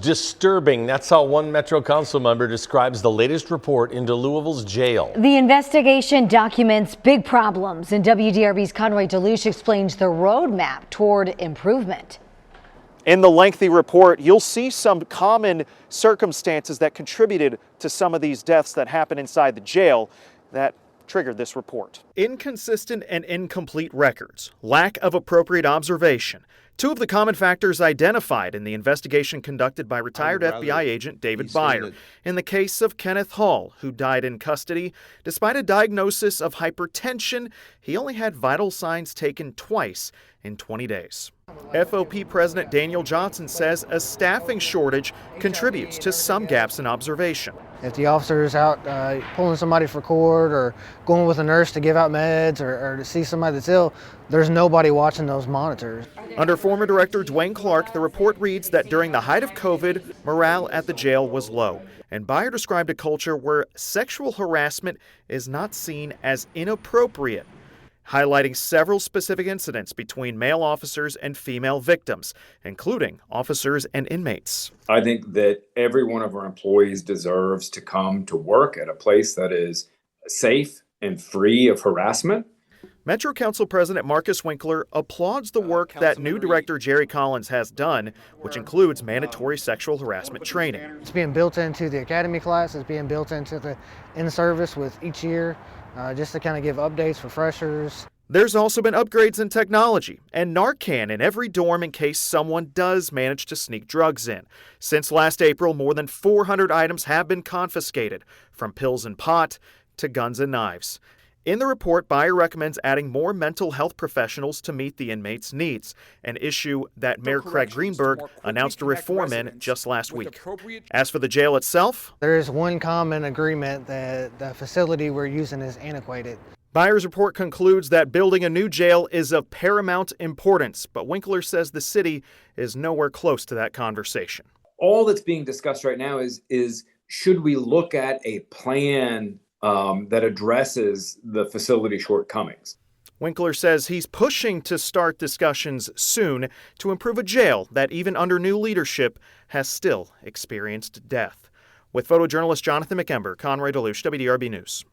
Disturbing. That's how one Metro Council member describes the latest report into Louisville's jail. The investigation documents big problems, and WDRB's Conroy Deluche explains the roadmap toward improvement. In the lengthy report, you'll see some common circumstances that contributed to some of these deaths that happen inside the jail that triggered this report. Inconsistent and incomplete records, lack of appropriate observation, two of the common factors identified in the investigation conducted by retired FBI agent David Beyer in the case of Kenneth Hall, who died in custody. Despite a diagnosis of hypertension, he only had vital signs taken twice in 20 days. FOP President Daniel Johnson says a staffing shortage contributes to some gaps in observation. If the officer is out pulling somebody for court or going with a nurse to give out meds or to see somebody that's ill, there's nobody watching those monitors. Under former Director Dwayne Clark, the report reads that during the height of COVID, morale at the jail was low. And Beyer described a culture where sexual harassment is not seen as inappropriate, highlighting several specific incidents between male officers and female victims, including officers and inmates. I think that every one of our employees deserves to come to work at a place that is safe and free of harassment. Metro Council President Marcus Winkler applauds the work that new Director Jerry Collins has done, which includes mandatory sexual harassment training. It's being built into the academy class, it's being built into the in-service with each year, just to kind of give updates for freshers. There's also been upgrades in technology and Narcan in every dorm in case someone does manage to sneak drugs in. Since last April, more than 400 items have been confiscated, from pills and pot to guns and knives. In the report, Beyer recommends adding more mental health professionals to meet the inmates' needs, an issue that Mayor Craig Greenberg announced a reform in just last week. As for the jail itself, there is one common agreement that the facility we're using is antiquated. Beyer's report concludes that building a new jail is of paramount importance, but Winkler says the city is nowhere close to that conversation. All that's being discussed right now is should we look at a plan that addresses the facility shortcomings. Winkler says he's pushing to start discussions soon to improve a jail that, even under new leadership, has still experienced death. With photojournalist Jonathan McEmber, Conroy Deluche, WDRB News.